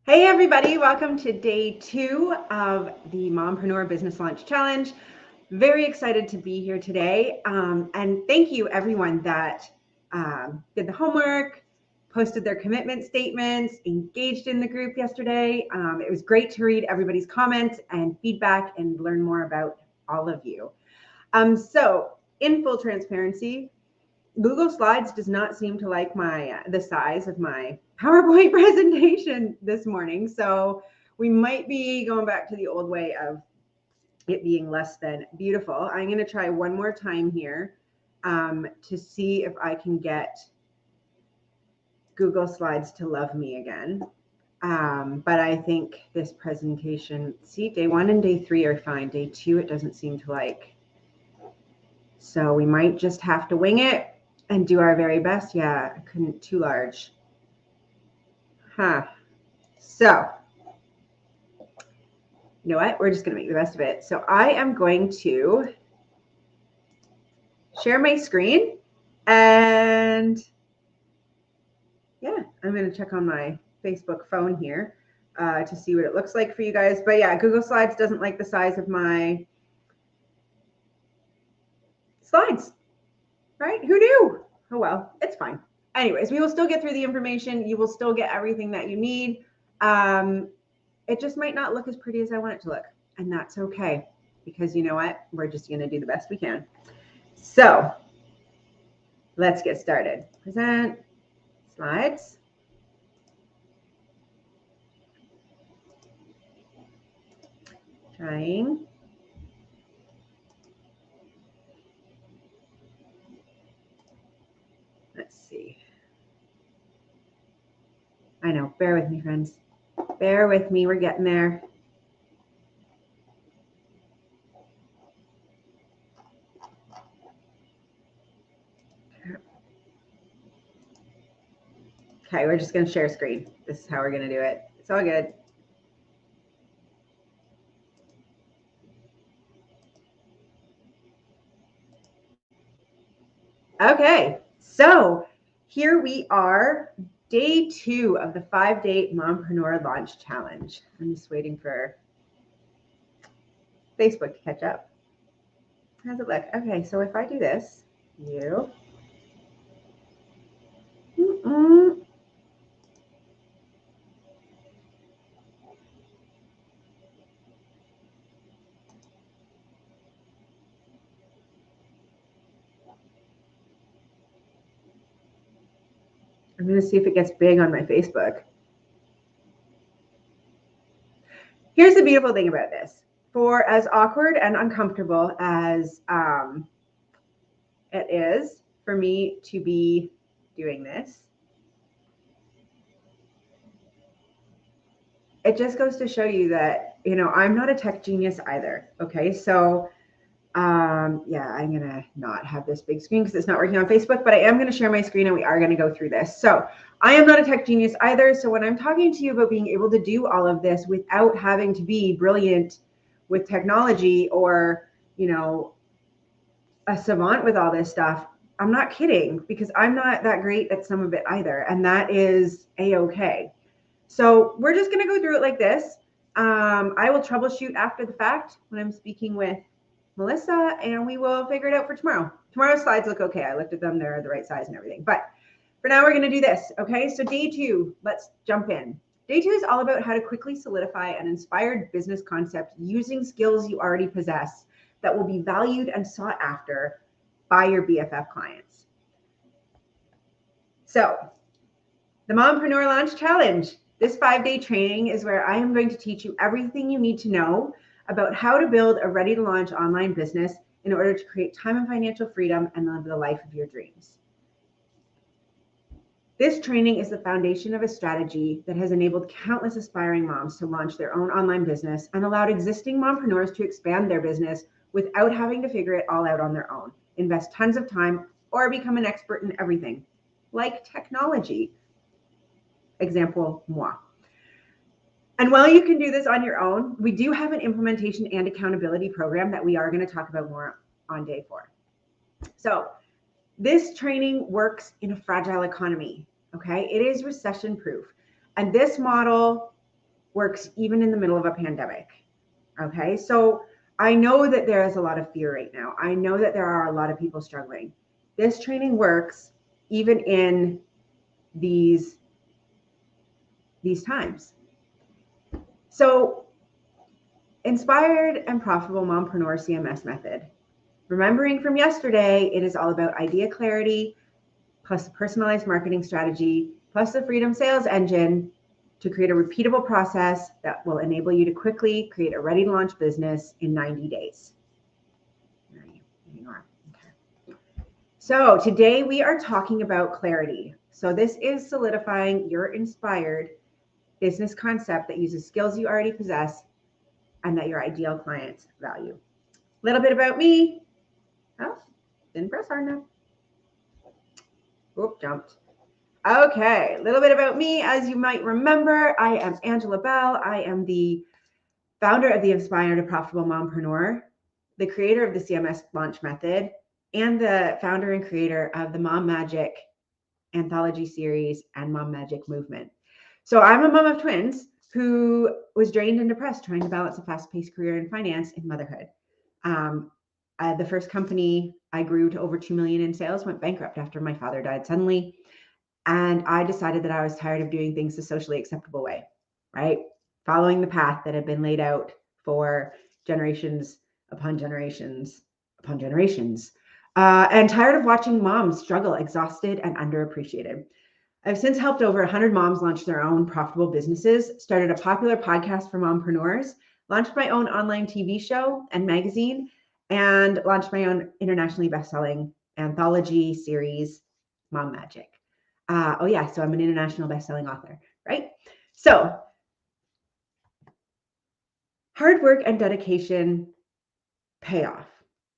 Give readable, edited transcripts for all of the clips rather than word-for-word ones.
Hey everybody, welcome to day 2 of the Mompreneur Business Launch Challenge. Very excited to be here today. And thank you everyone that did the homework, posted their commitment statements, engaged in the group yesterday. It was great to read everybody's comments and feedback and learn more about all of you. So in full transparency, Google Slides does not seem to like the size of my PowerPoint presentation this morning. So we might be going back to the old way of it being less than beautiful. I'm going to try one more time here to see if I can get Google Slides to love me again. But I think this presentation, see, day 1 and day 3 are fine. Day 2, it doesn't seem to like. So we might just have to wing it and do our very best. Yeah, I couldn't, too large. So, you know what? We're just going to make the best of it. So I am going to share my screen and yeah, I'm going to check on my Facebook phone here to see what it looks like for you guys. But yeah, Google Slides doesn't like the size of my slides, right? Who knew? Oh, well, it's fine. Anyways, we will still get through the information. You will still get everything that you need. It just might not look as pretty as I want it to look. And that's okay, because you know what? We're just going to do the best we can. So let's get started. Present slides. Trying. Let's see. I know. Bear with me, friends. Bear with me. We're getting there. Okay, we're just going to share screen. This is how we're going to do it. It's all good. Okay, so here we are, day 2 of the 5-day Mompreneur Launch Challenge. I'm just waiting for Facebook to catch up. How's it look? Okay, so if I do this, you. I'm going to see if it gets big on my Facebook. Here's the beautiful thing about this. For as awkward and uncomfortable as it is for me to be doing this, it just goes to show you that, you know, I'm not a tech genius either. Okay, so yeah, I'm gonna not have this big screen because it's not working on Facebook, but I am gonna share my screen and we are gonna go through this. So I am not a tech genius either. So when I'm talking to you about being able to do all of this without having to be brilliant with technology or, you know, a savant with all this stuff, I'm not kidding, because I'm not that great at some of it either. And that is a-okay. So we're just gonna go through it like this. I will troubleshoot after the fact when I'm speaking with Melissa, and we will figure it out for tomorrow. Tomorrow's slides look okay. I looked at them, they're the right size and everything. But for now, we're going to do this. Okay, so day 2, let's jump in. Day 2 is all about how to quickly solidify an inspired business concept using skills you already possess that will be valued and sought after by your BFF clients. So the Mompreneur Launch Challenge. This 5-day training is where I am going to teach you everything you need to know about how to build a ready-to-launch online business in order to create time and financial freedom and live the life of your dreams. This training is the foundation of a strategy that has enabled countless aspiring moms to launch their own online business and allowed existing mompreneurs to expand their business without having to figure it all out on their own, invest tons of time, or become an expert in everything, like technology. Example, moi. And while you can do this on your own, we do have an implementation and accountability program that we are going to talk about more on day 4. So this training works in a fragile economy, okay? It is recession proof. And this model works even in the middle of a pandemic. Okay, so I know that there is a lot of fear right now. I know that there are a lot of people struggling. This training works even in these times. So, inspired and profitable mompreneur CMS method. Remembering from yesterday, it is all about idea clarity, plus a personalized marketing strategy, plus the freedom sales engine to create a repeatable process that will enable you to quickly create a ready to launch business in 90 days. There you are. Okay. So today we are talking about clarity. So this is solidifying your inspired business concept that uses skills you already possess and that your ideal clients value. A little bit about me. Oh, didn't press hard enough. Oop, jumped. Okay, a little bit about me. As you might remember, I am Angela Bell. I am the founder of the Inspired and Profitable Mompreneur, the creator of the CMS launch method, and the founder and creator of the Mom Magic anthology series and Mom Magic movement. So I'm a mom of twins who was drained and depressed trying to balance a fast-paced career in finance and motherhood. The first company I grew to over 2 million in sales went bankrupt after my father died suddenly. And I decided that I was tired of doing things the socially acceptable way, right? Following the path that had been laid out for generations upon generations upon generations. And tired of watching moms struggle, exhausted and underappreciated. I've since helped over 100 moms launch their own profitable businesses, started a popular podcast for mompreneurs, launched my own online TV show and magazine, and launched my own internationally best-selling anthology series, Mom Magic. So I'm an international best-selling author, right? So hard work and dedication pay off,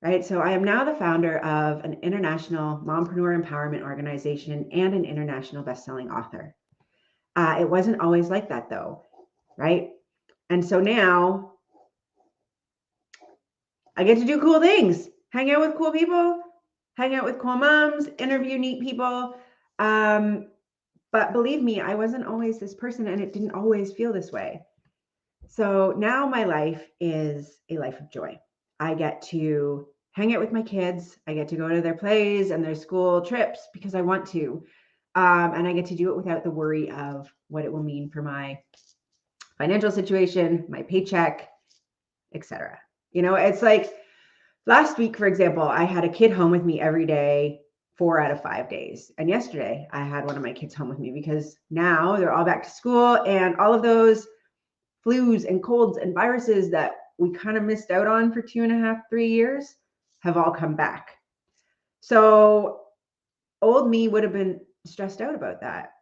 right? So I am now the founder of an international mompreneur empowerment organization and an international best-selling author. It wasn't always like that though, right? And so now I get to do cool things, hang out with cool people, hang out with cool moms, interview neat people. But believe me, I wasn't always this person and it didn't always feel this way. So now my life is a life of joy. I get to hang out with my kids. I get to go to their plays and their school trips because I want to. And I get to do it without the worry of what it will mean for my financial situation, my paycheck, etc. You know, it's like last week, for example, I had a kid home with me every day, 4 out of 5 days. And yesterday I had one of my kids home with me because now they're all back to school and all of those flus and colds and viruses that we kind of missed out on for 2.5, 3 years have all come back. So old me would have been stressed out about that,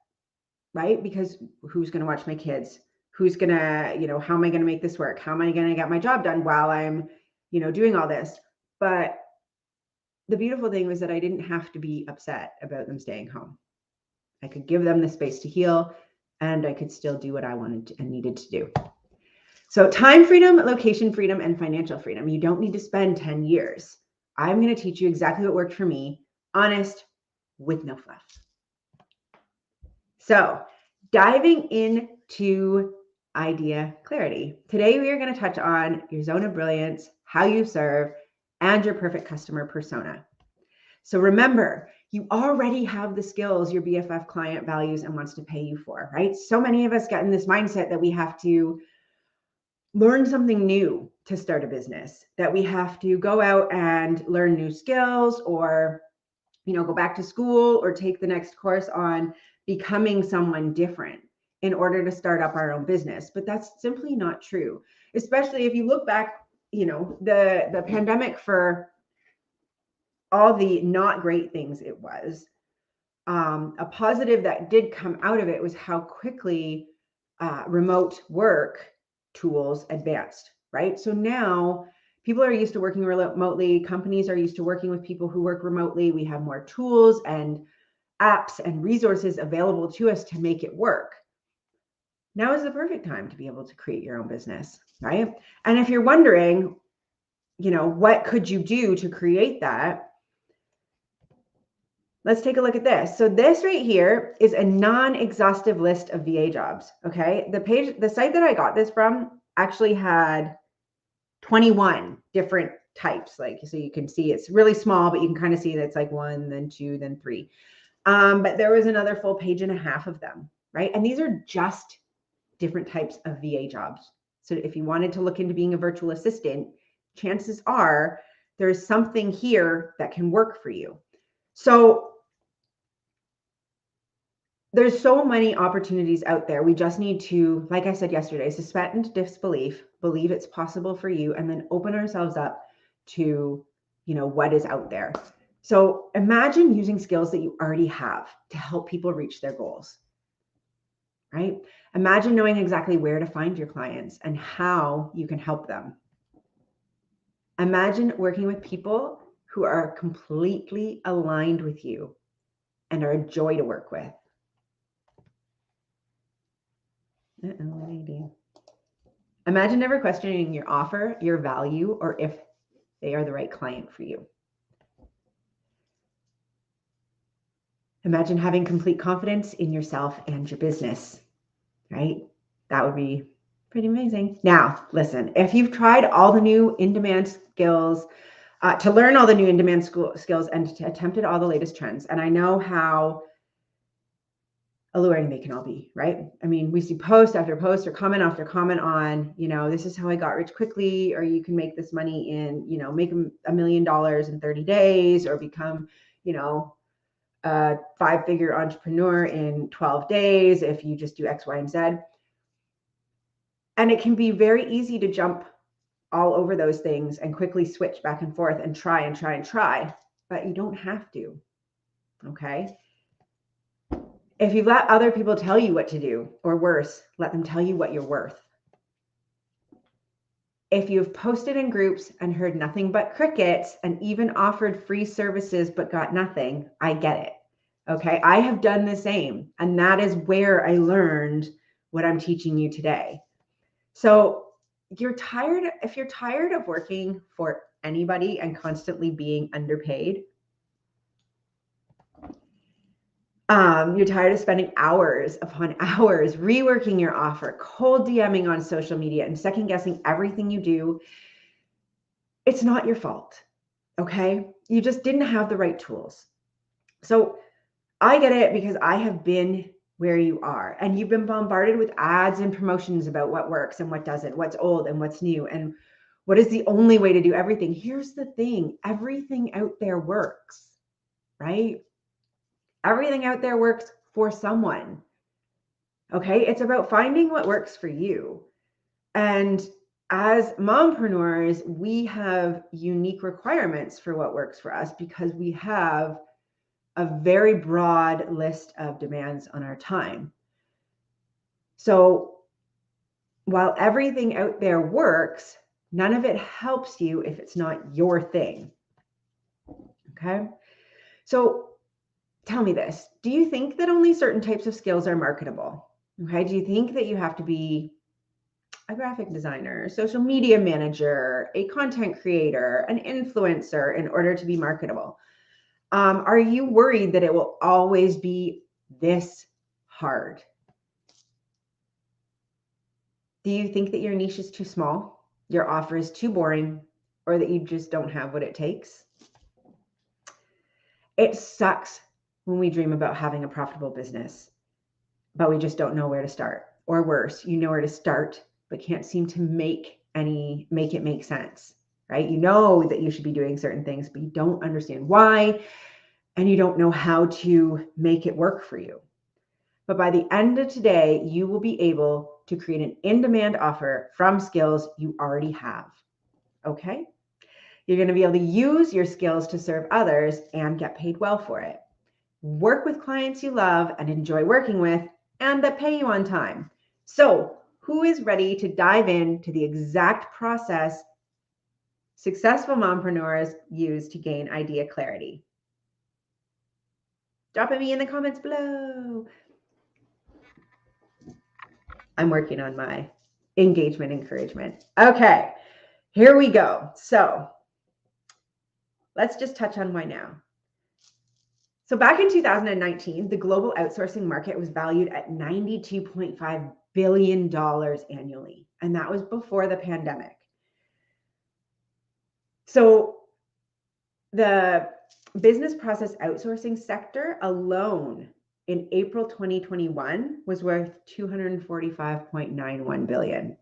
right? Because who's going to watch my kids? Who's going to, how am I going to make this work? How am I going to get my job done while I'm, doing all this? But the beautiful thing was that I didn't have to be upset about them staying home. I could give them the space to heal and I could still do what I wanted to and needed to do. So time freedom, location freedom, and financial freedom. You don't need to spend 10 years. I'm going to teach you exactly what worked for me, honest, with no fluff. So diving into idea clarity. Today, we are going to touch on your zone of brilliance, how you serve, and your perfect customer persona. So remember, you already have the skills your BFF client values and wants to pay you for, right? So many of us get in this mindset that we have to learn something new to start a business, that we have to go out and learn new skills or, go back to school or take the next course on becoming someone different in order to start up our own business. But that's simply not true, especially if you look back, the pandemic, for all the not great things it was. A positive that did come out of it was how quickly remote work tools advanced, right? So now people are used to working remotely. Companies are used to working with people who work remotely. We have more tools and apps and resources available to us to make it work. Now is the perfect time to be able to create your own business, right? And if you're wondering, what could you do to create that? let's take a look at this. So this right here is a non-exhaustive list of VA jobs. Okay. The site that I got this from actually had 21 different types. Like, so you can see it's really small, but you can kind of see that it's like 1, then 2, then 3. But there was another full page and a half of them, right? And these are just different types of VA jobs. So if you wanted to look into being a virtual assistant, chances are there's something here that can work for you. So there's so many opportunities out there. We just need to, like I said yesterday, suspend disbelief, believe it's possible for you, and then open ourselves up to, what is out there. So imagine using skills that you already have to help people reach their goals, right? Imagine knowing exactly where to find your clients and how you can help them. Imagine working with people who are completely aligned with you and are a joy to work with. Imagine never questioning your offer, your value, or if they are the right client for you. Imagine having complete confidence in yourself and your business, right? That would be pretty amazing. Now, listen, if you've tried all the new in-demand skills, to learn all the new in-demand skills and attempted all the latest trends, and I know how alluring they can all be, right? I mean, we see post after post or comment after comment on, this is how I got rich quickly, or you can make this money in, make $1 million in 30 days, or become, a 5-figure entrepreneur in 12 days if you just do X, Y, and Z. And it can be very easy to jump all over those things and quickly switch back and forth and try and try and try, but you don't have to, okay? If you let other people tell you what to do, or worse, let them tell you what you're worth. If you've posted in groups and heard nothing but crickets and even offered free services but got nothing, I get it. Okay, I have done the same, and that is where I learned what I'm teaching you today. So if you're tired of working for anybody and constantly being underpaid, you're tired of spending hours upon hours reworking your offer, cold DMing on social media, and second guessing everything you do, it's not your fault, okay? You just didn't have the right tools. So I get it, because I have been where you are, and you've been bombarded with ads and promotions about what works and what doesn't, what's old and what's new, and what is the only way to do everything. Here's the thing, everything out there works, right? Everything out there works for someone. Okay, it's about finding what works for you. And as mompreneurs, we have unique requirements for what works for us, because we have a very broad list of demands on our time. So while everything out there works, none of it helps you if it's not your thing. Okay, so tell me this. Do you think that only certain types of skills are marketable? Okay. Do you think that you have to be a graphic designer, social media manager, a content creator, an influencer in order to be marketable? Are you worried that it will always be this hard? Do you think that your niche is too small, your offer is too boring, or that you just don't have what it takes? It sucks when we dream about having a profitable business, but we just don't know where to start. Or worse, you know where to start, but can't seem to make it make sense, right? You know that you should be doing certain things, but you don't understand why, and you don't know how to make it work for you. But by the end of today, you will be able to create an in-demand offer from skills you already have, okay? You're going to be able to use your skills to serve others and get paid well for it. Work with clients you love and enjoy working with, and that pay you on time. So, who is ready to dive into the exact process successful mompreneurs use to gain idea clarity? Drop it me in the comments below. I'm working on my engagement encouragement. Okay, here we go. So let's just touch on why now. So back in 2019, the global outsourcing market was valued at $92.5 billion annually. And that was before the pandemic. So the business process outsourcing sector alone in April 2021 was worth $245.91 billion,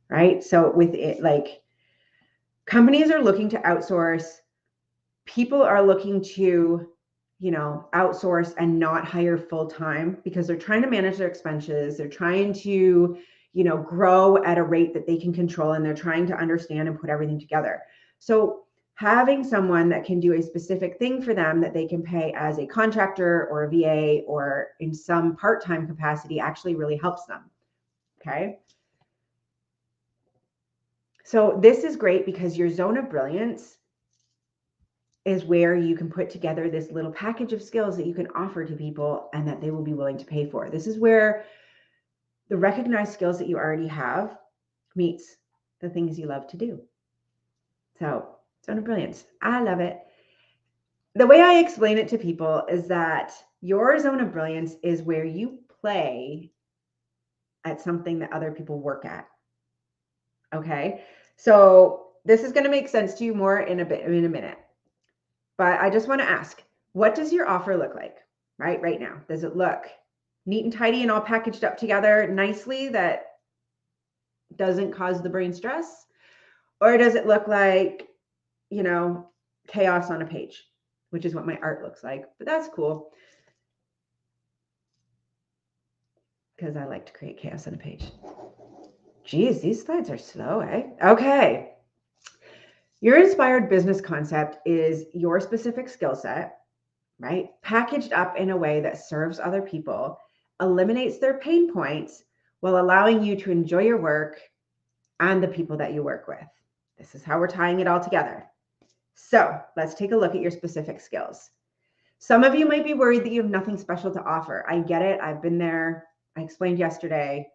right? So with it, like, companies are looking to outsource, people are looking to, outsource and not hire full time because they're trying to manage their expenses. They're trying to, grow at a rate that they can control, and they're trying to understand and put everything together. So having someone that can do a specific thing for them that they can pay as a contractor or a VA or in some part-time capacity actually really helps them. Okay. So this is great because your zone of brilliance is where you can put together this little package of skills that you can offer to people and that they will be willing to pay for. This is where the recognized skills that you already have meets the things you love to do. So, zone of brilliance. I love it. The way I explain it to people is that your zone of brilliance is where you play at something that other people work at. Okay. So this is going to make sense to you more in a minute. But I just want to ask, what does your offer look like right now? Does it look neat and tidy and all packaged up together nicely that doesn't cause the brain stress? Or does it look like, chaos on a page, which is what my art looks like? But that's cool because I like to create chaos on a page. Geez, these slides are slow, eh? Okay. Your inspired business concept is your specific skill set, right? Packaged up in a way that serves other people, eliminates their pain points while allowing you to enjoy your work and the people that you work with. This is how we're tying it all together. So let's take a look at your specific skills. Some of you might be worried that you have nothing special to offer. I get it. I've been there. I explained yesterday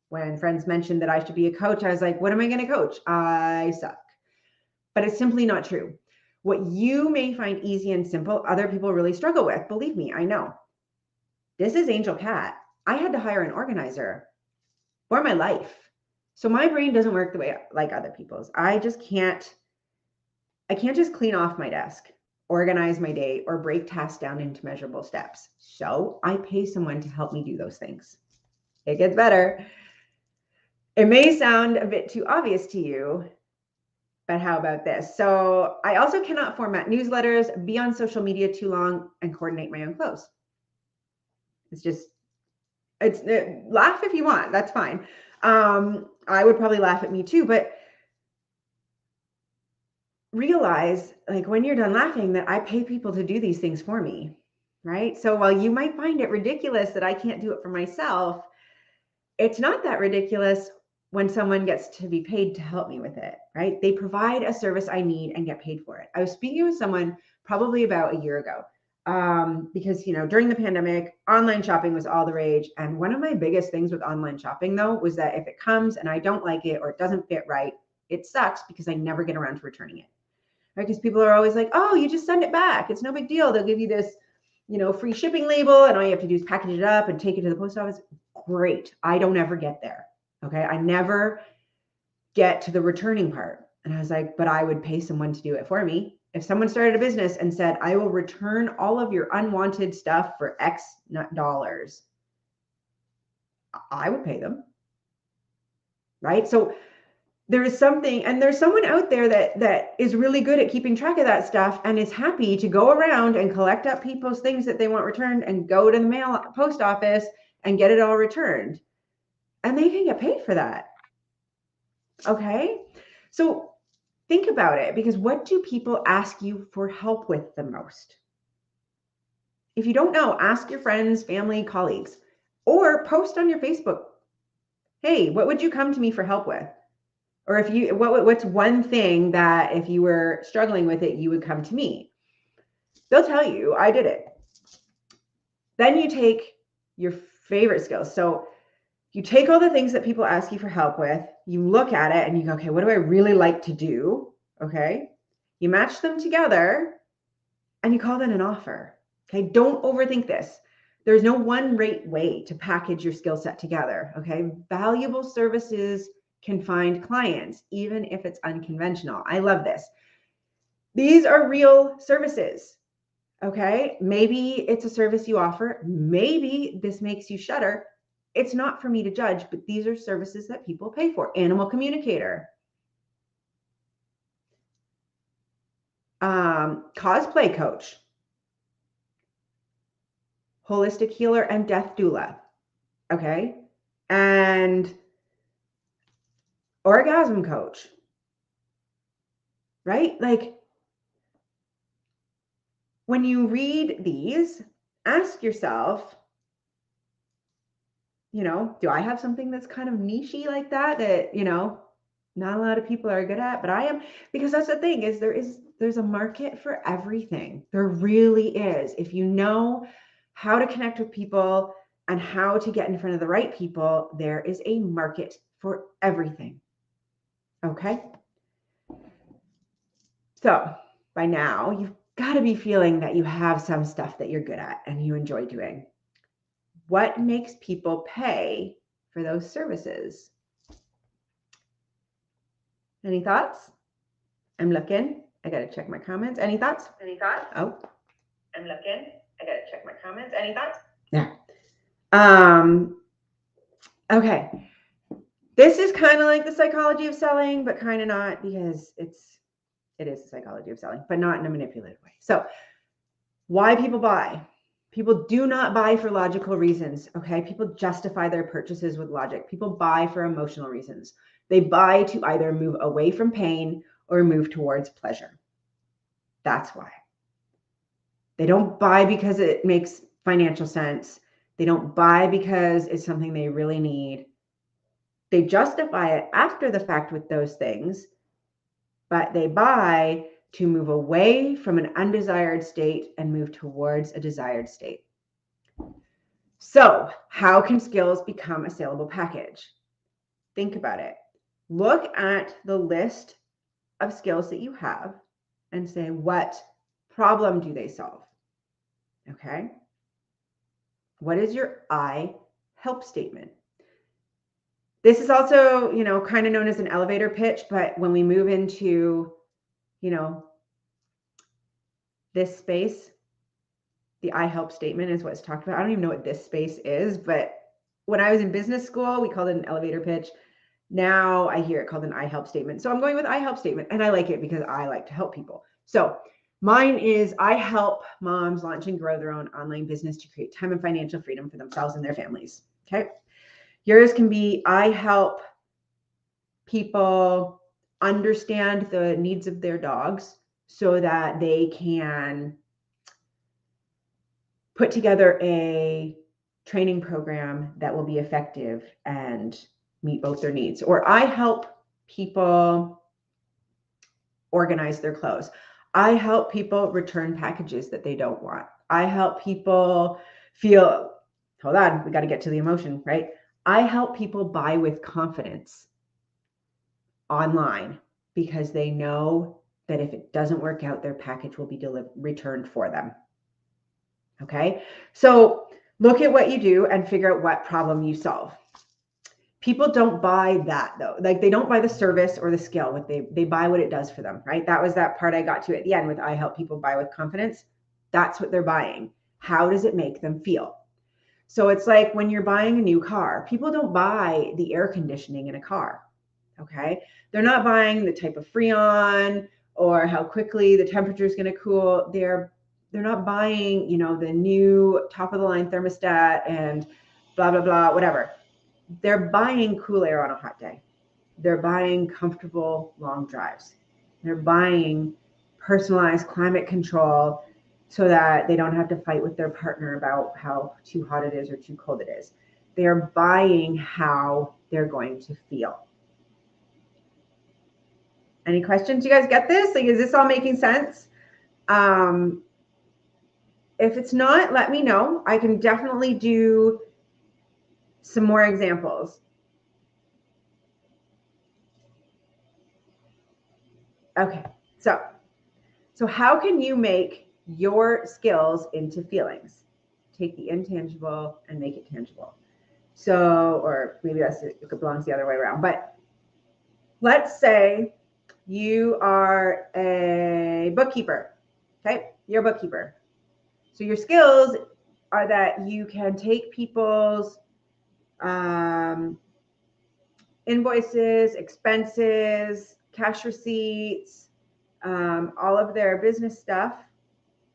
when friends mentioned that I should be a coach. I was like, what am I going to coach? I suck. But it's simply not true. What you may find easy and simple, other people really struggle with. Believe me, I know. This is Angel Cat. I had to hire an organizer for my life. So my brain doesn't work the way like other people's. I can't just clean off my desk, organize my day, or break tasks down into measurable steps. So I pay someone to help me do those things. It gets better. It may sound a bit too obvious to you, but how about this? So I also cannot format newsletters, be on social media too long, and coordinate my own clothes. Laugh if you want, that's fine. I would probably laugh at me too, but realize, like, when you're done laughing, that I pay people to do these things for me, right? So while you might find it ridiculous that I can't do it for myself, it's not that ridiculous when someone gets to be paid to help me with it, right? They provide a service I need and get paid for it. I was speaking with someone probably about a year ago because, during the pandemic, online shopping was all the rage. And one of my biggest things with online shopping, though, was that if it comes and I don't like it or it doesn't fit right, it sucks because I never get around to returning it, right? Because people are always like, oh, you just send it back. It's no big deal. They'll give you this, free shipping label, and all you have to do is package it up and take it to the post office. Great. I don't ever get there. Okay. I never get to the returning part. And I was like, but I would pay someone to do it for me. If someone started a business and said, I will return all of your unwanted stuff for X dollars, I would pay them. Right. So there is something, and there's someone out there that is really good at keeping track of that stuff and is happy to go around and collect up people's things that they want returned and go to the post office and get it all returned. And they can get paid for that. Okay. So think about it, because what do people ask you for help with the most? If you don't know, ask your friends, family, colleagues, or post on your Facebook. Hey, what would you come to me for help with? Or what's one thing that if you were struggling with it, you would come to me? They'll tell you, I did it. Then you take your favorite skills. So you take all the things that people ask you for help with, you look at it and you go, okay, what do I really like to do? Okay. You match them together and you call that an offer. Okay, don't overthink this. There's no one right way to package your skill set together. Okay, valuable services can find clients, even if it's unconventional. I love this. These are real services. Okay, maybe it's a service you offer. Maybe this makes you shudder. It's not for me to judge, but these are services that people pay for. Animal communicator, cosplay coach, holistic healer, and death doula. Okay, and orgasm coach, right? Like, when you read these, ask yourself, do I have something that's kind of niche-y like that, not a lot of people are good at, but I am? Because that's the thing, is there's a market for everything. There really is. If you know how to connect with people and how to get in front of the right people, there is a market for everything. Okay? So by now, you've got to be feeling that you have some stuff that you're good at and you enjoy doing. What makes people pay for those services? Any thoughts? I'm looking. I got to check my comments. Any thoughts? Oh, I'm looking. I got to check my comments. Any thoughts? Yeah. Okay. This is kind of like the psychology of selling, but kind of not, because it is the psychology of selling, but not in a manipulative way. So why people buy? People do not buy for logical reasons. Okay. People justify their purchases with logic. People buy for emotional reasons. They buy to either move away from pain or move towards pleasure. That's why. They don't buy because it makes financial sense. They don't buy because it's something they really need. They justify it after the fact with those things, but they buy to move away from an undesired state and move towards a desired state. So, how can skills become a saleable package? Think about it. Look at the list of skills that you have and say, what problem do they solve? Okay. What is your I help statement? This is also, kind of known as an elevator pitch, but when we move into, this space, the I help statement is what's talked about. I don't even know what this space is, but when I was in business school, we called it an elevator pitch. Now I hear it called an I help statement. So I'm going with I help statement, and I like it because I like to help people. So mine is, I help moms launch and grow their own online business to create time and financial freedom for themselves and their families. Okay. Yours can be, I help people understand the needs of their dogs so that they can put together a training program that will be effective and meet both their needs. Or I help people organize their clothes. I help people return packages that they don't want. I help people feel, hold on, we got to get to the emotion, right? I help people buy with confidence online because they know that if it doesn't work out, their package will be returned for them. Okay, so look at what you do and figure out what problem you solve. People don't buy that though. Like, they don't buy the service or the skill. What they buy what it does for them, right? That was that part I got to at the end with, I help people buy with confidence. That's what they're buying. How does it make them feel? So it's like when you're buying a new car, people don't buy the air conditioning in a car. Okay. They're not buying the type of Freon or how quickly the temperature is going to cool. They're not buying, the new top of the line thermostat and blah, blah, blah, whatever. They're buying cool air on a hot day. They're buying comfortable long drives. They're buying personalized climate control so that they don't have to fight with their partner about how too hot it is or too cold it is. They're buying how they're going to feel. Any questions? You guys get this? Like, is this all making sense? If it's not, let me know. I can definitely do some more examples. Okay, so how can you make your skills into feelings. Take the intangible and make it tangible. So, or maybe it belongs the other way around. But let's say you are a bookkeeper. Okay, you're a bookkeeper. So your skills are that you can take people's invoices, expenses, cash receipts, all of their business stuff,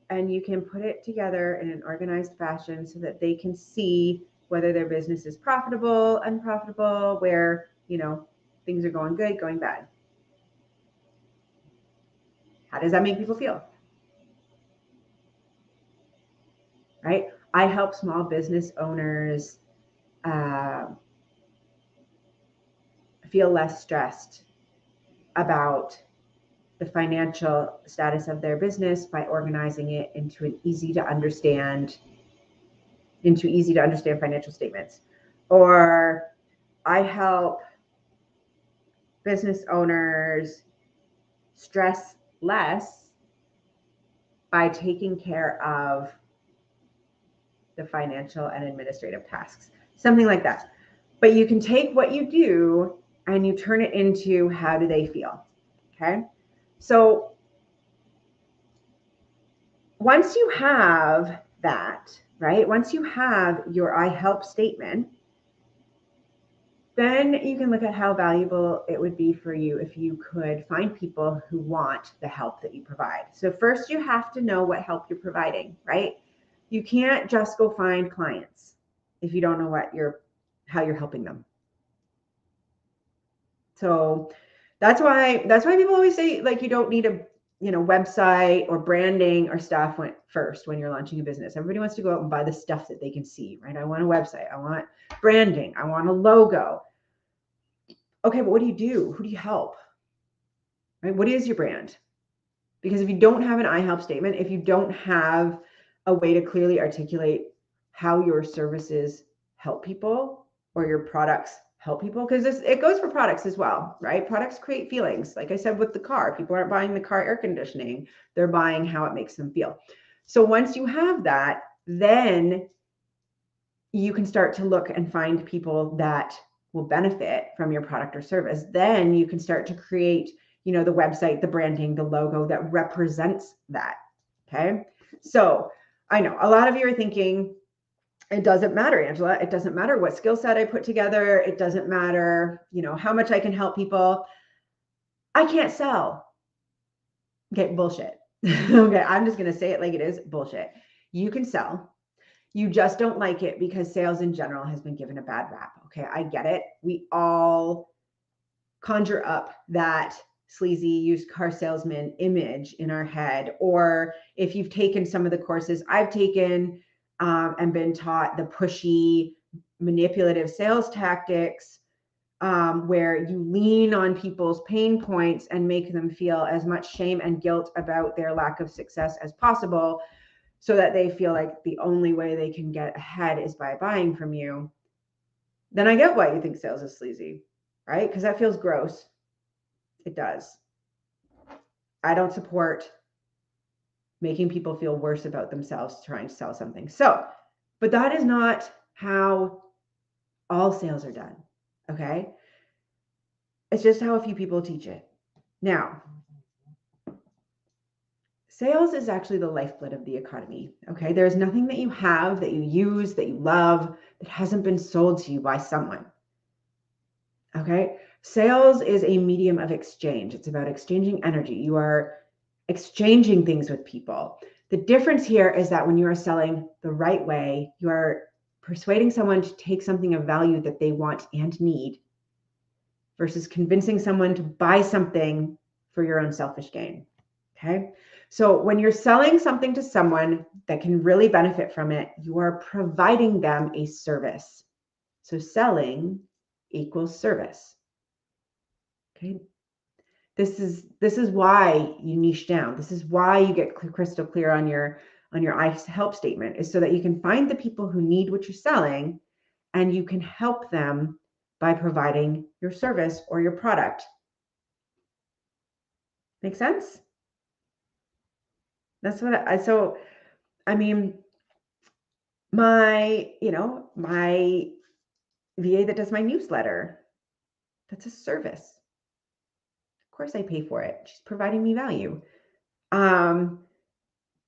and you can put it together in an organized fashion so that they can see whether their business is profitable, unprofitable, where, things are going good, going bad. How does that make people feel? Right? I help small business owners feel less stressed about the financial status of their business by organizing it into easy to understand financial statements. Or I help business owners stress less by taking care of the financial and administrative tasks, something like that. But you can take what you do and you turn it into how do they feel, okay? So once you have that, right? Once you have your I help statement, then you can look at how valuable it would be for you if you could find people who want the help that you provide. So first you have to know what help you're providing, right? You can't just go find clients if you don't know how you're helping them. So that's why people always say, like, you don't need a website or branding or stuff when you're launching a business. Everybody wants to go out and buy the stuff that they can see, right? I want a website, I want branding, I want a logo. Okay, but what do you do? Who do you help? Right? What is your brand? Because if you don't have an I help statement, if you don't have a way to clearly articulate how your services help people or your products help people, because it goes for products as well, right? Products create feelings. Like I said with the car, people aren't buying the car air conditioning, they're buying how it makes them feel. So once you have that, then you can start to look and find people that will benefit from your product or service. Then you can start to create, the website, the branding, the logo that represents that. Okay. So I know a lot of you are thinking, it doesn't matter, Angela. It doesn't matter what skill set I put together. It doesn't matter, how much I can help people. I can't sell. Okay, bullshit. Okay, I'm just going to say it like it is, bullshit. You can sell. You just don't like it because sales in general has been given a bad rap. Okay, I get it. We all conjure up that sleazy used car salesman image in our head. Or if you've taken some of the courses I've taken and been taught the pushy, manipulative sales tactics, where you lean on people's pain points and make them feel as much shame and guilt about their lack of success as possible, so that they feel like the only way they can get ahead is by buying from you, then I get why you think sales is sleazy, right? Because that feels gross. It does. I don't support making people feel worse about themselves trying to sell something. So, but that is not how all sales are done, okay? It's just how a few people teach it. Now, sales is actually the lifeblood of the economy, okay? There's nothing that you have, that you use, that you love, that hasn't been sold to you by someone, okay? Sales is a medium of exchange. It's about exchanging energy. You are exchanging things with people. The difference here is that when you are selling the right way, you are persuading someone to take something of value that they want and need versus convincing someone to buy something for your own selfish gain, okay? So when you're selling something to someone that can really benefit from it, you are providing them a service. So selling equals service. Okay. This is why you niche down. This is why you get crystal clear on your I help statement, is so that you can find the people who need what you're selling and you can help them by providing your service or your product. Make sense? That's what I mean, my VA that does my newsletter, that's a service. Of course I pay for it. She's providing me value.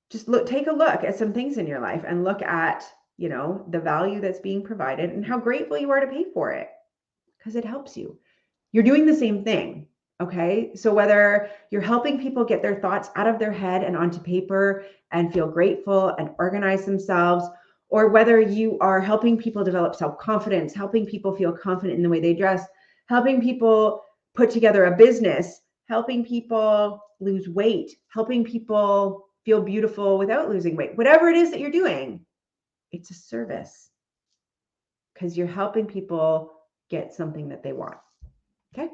Just take a look at some things in your life and look at, the value that's being provided and how grateful you are to pay for it, because it helps you. You're doing the same thing. Okay. So whether you're helping people get their thoughts out of their head and onto paper and feel grateful and organize themselves, or whether you are helping people develop self-confidence, helping people feel confident in the way they dress, helping people put together a business, helping people lose weight, helping people feel beautiful without losing weight, whatever it is that you're doing, it's a service, because you're helping people get something that they want. Okay.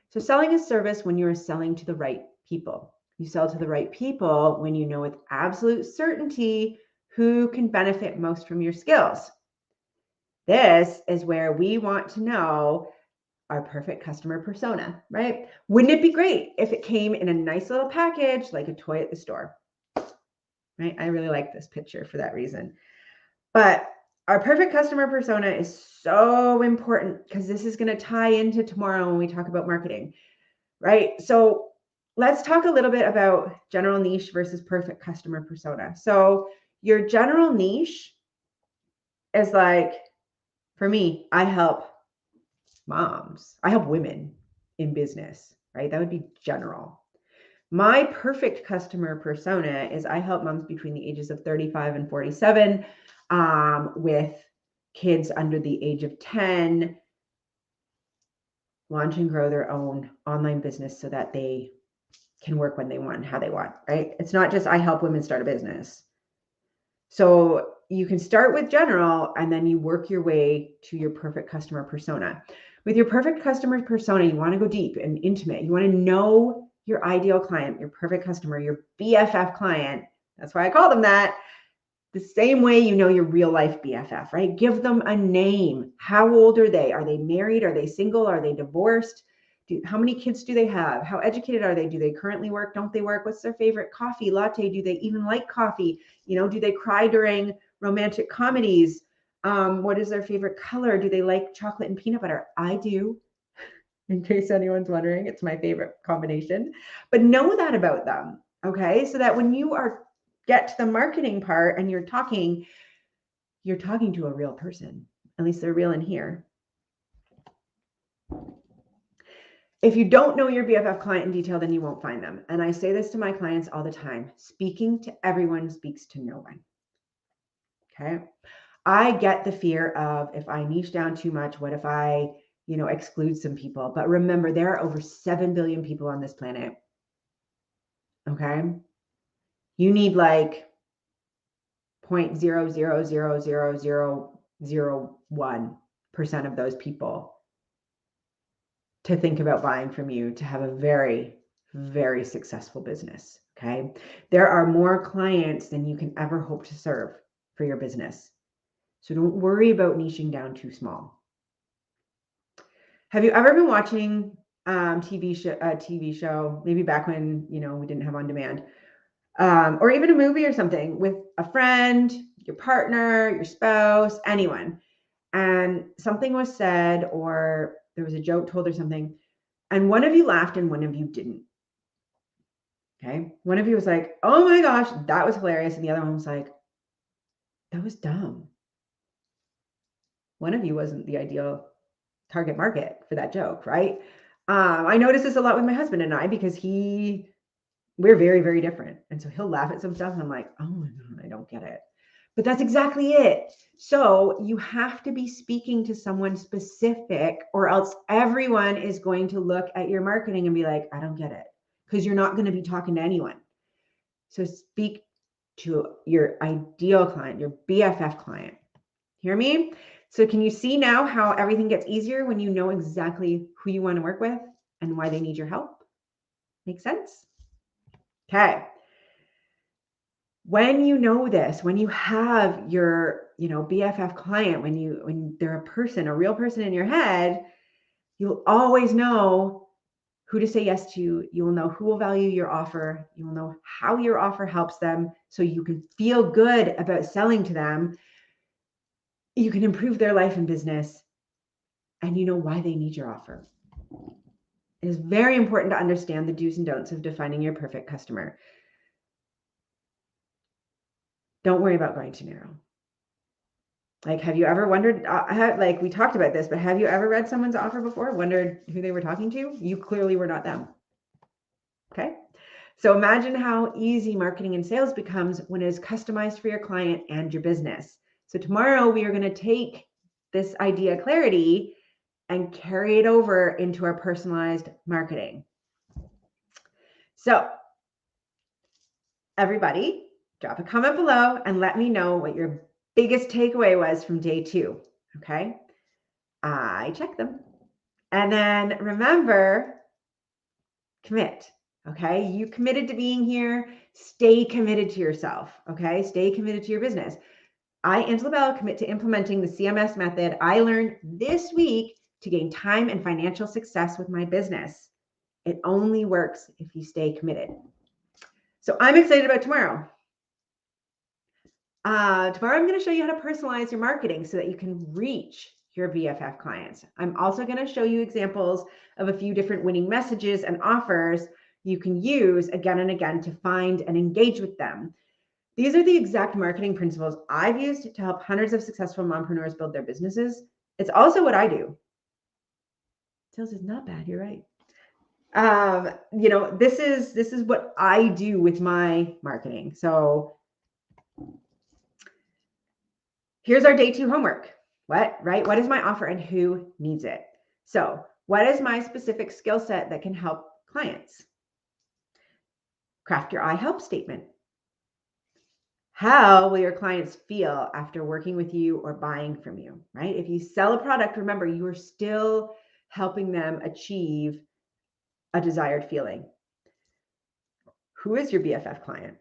So selling is service when you're selling to the right people. You sell to the right people when you know with absolute certainty who can benefit most from your skills. This is where we want to know our perfect customer persona, right? Wouldn't it be great if it came in a nice little package like a toy at the store? Right? I really like this picture for that reason. But our perfect customer persona is so important, because this is going to tie into tomorrow when we talk about marketing, right? So let's talk a little bit about general niche versus perfect customer persona. So your general niche is like, for me, I help moms. I help women in business, right? That would be general. My perfect customer persona is I help moms between the ages of 35 and 47 with kids under the age of 10 launch and grow their own online business so that they can work when they want and how they want, right? It's not just I help women start a business. So you can start with general and then you work your way to your perfect customer persona. With your perfect customer persona, you want to go deep and intimate. You want to know your ideal client, your perfect customer, your BFF client. That's why I call them that. The same way you know your real life BFF, right? Give them a name. How old are they? Are they married? Are they single? Are they divorced? How many kids do they have? How educated are they? Do they currently work? Don't they work? What's their favorite coffee, latte? Do they even like coffee? Do they cry during romantic comedies? What is their favorite color? Do they like chocolate and peanut butter? I do, in case anyone's wondering. It's my favorite combination. But know that about them, okay? So that when you get to the marketing part and you're talking to a real person. At least they're real in here. If you don't know your BFF client in detail, then you won't find them. And I say this to my clients all the time. Speaking to everyone speaks to no one. Okay. I get the fear of, if I niche down too much, what if I, exclude some people? But remember, there are over 7 billion people on this planet. Okay. You need like 0.0000001% of those people to think about buying from you to have a very, very successful business. Okay. There are more clients than you can ever hope to serve for your business. So don't worry about niching down too small. Have you ever been watching TV show, maybe back when, we didn't have on demand, or even a movie or something with a friend, your partner, your spouse, anyone, and something was said or there was a joke told or something, and one of you laughed and one of you didn't. Okay. One of you was like, oh my gosh, that was hilarious. And the other one was like, that was dumb. One of you wasn't the ideal target market for that joke, right? I notice this a lot with my husband and I, because we're very, very different. And so he'll laugh at some stuff and I'm like, oh my God, I don't get it. But that's exactly it. So you have to be speaking to someone specific, or else everyone is going to look at your marketing and be like, I don't get it, because you're not going to be talking to anyone. So speak to your ideal client, your BFF client. Hear me? So can you see now how everything gets easier when you know exactly who you want to work with and why they need your help? Make sense? Okay. When you know this, when you have your, BFF client, when they're a real person in your head, you'll always know who to say yes to. You will know who will value your offer. You will know how your offer helps them so you can feel good about selling to them. You can improve their life and business, and you know why they need your offer. It is very important to understand the do's and don'ts of defining your perfect customer. Don't worry about going too narrow. Like, have you ever wondered, like we talked about this, but have you ever read someone's offer before, wondered who they were talking to? You clearly were not them. Okay. So imagine how easy marketing and sales becomes when it is customized for your client and your business. So tomorrow we are going to take this idea clarity and carry it over into our personalized marketing. So everybody, drop a comment below and let me know what your biggest takeaway was from day 2. Okay. I check them. And then remember, commit. Okay. You committed to being here. Stay committed to yourself. Okay. Stay committed to your business. I, Angela Bell, commit to implementing the CMS method I learned this week to gain time and financial success with my business. It only works if you stay committed. So I'm excited about tomorrow. Tomorrow I'm going to show you how to personalize your marketing so that you can reach your BFF clients. I'm also going to show you examples of a few different winning messages and offers you can use again and again to find and engage with them. These are the exact marketing principles I've used to help hundreds of successful mompreneurs build their businesses. It's also what I do. Sales is not bad, you're right. This is what I do with my marketing. So here's our day 2 homework. What is my offer and who needs it? So what is my specific skill set that can help clients? Craft your I help statement. How will your clients feel after working with you or buying from you, right? If you sell a product, remember, you are still helping them achieve a desired feeling. Who is your BFF client?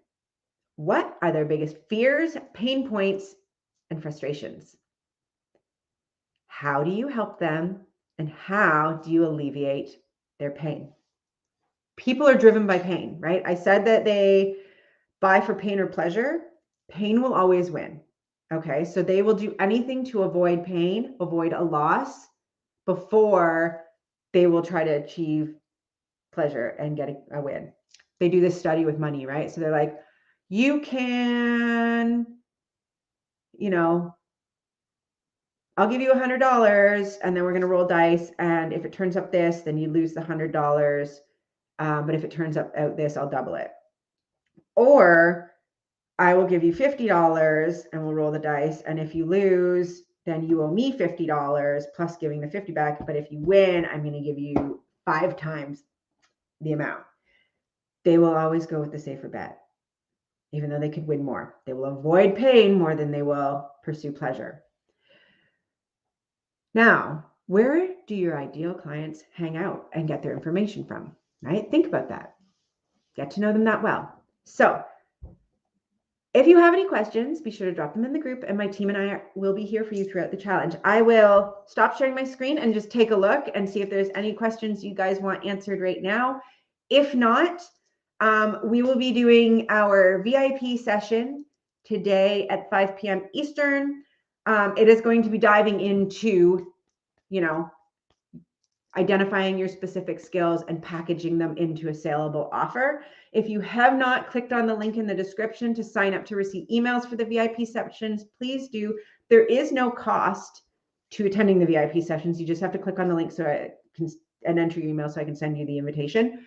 What are their biggest fears, pain points, and frustrations? How do you help them, and how do you alleviate their pain? People are driven by pain, right? I said that they buy for pain or pleasure. Pain will always win. Okay, so they will do anything to avoid pain, avoid a loss, before they will try to achieve pleasure and get a win. They do this study with money, right? So they're like, you can, I'll give you $100 and then we're going to roll dice. And if it turns up this, then you lose the $100. But if it turns out this, I'll double it. Or I will give you $50 and we'll roll the dice. And if you lose, then you owe me $50 plus giving the 50 back. But if you win, I'm going to give you 5 times the amount. They will always go with the safer bet, even though they could win more. They will avoid pain more than they will pursue pleasure. Now, where do your ideal clients hang out and get their information from, right? Think about that. Get to know them that well. So if you have any questions, be sure to drop them in the group and my team and I will be here for you throughout the challenge. I will stop sharing my screen and just take a look and see if there's any questions you guys want answered right now. If not, we will be doing our VIP session today at 5 p.m. Eastern. It is going to be diving into, identifying your specific skills and packaging them into a saleable offer. If you have not clicked on the link in the description to sign up to receive emails for the VIP sessions, please do. There is no cost to attending the VIP sessions. You just have to click on the link and enter your email so I can send you the invitation.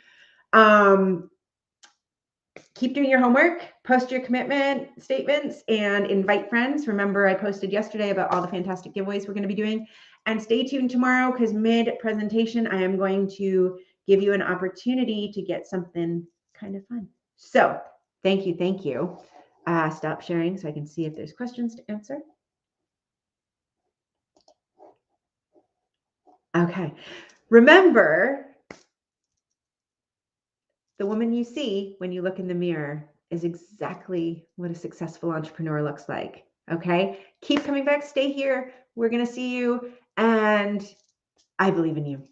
Keep doing your homework, post your commitment statements, and invite friends. Remember, I posted yesterday about all the fantastic giveaways we're going to be doing. And stay tuned tomorrow because mid-presentation, I am going to give you an opportunity to get something kind of fun. So thank you. Thank you. Stop sharing so I can see if there's questions to answer. Okay. Remember, the woman you see when you look in the mirror is exactly what a successful entrepreneur looks like. Okay. Keep coming back. Stay here. We're going to see you. And I believe in you.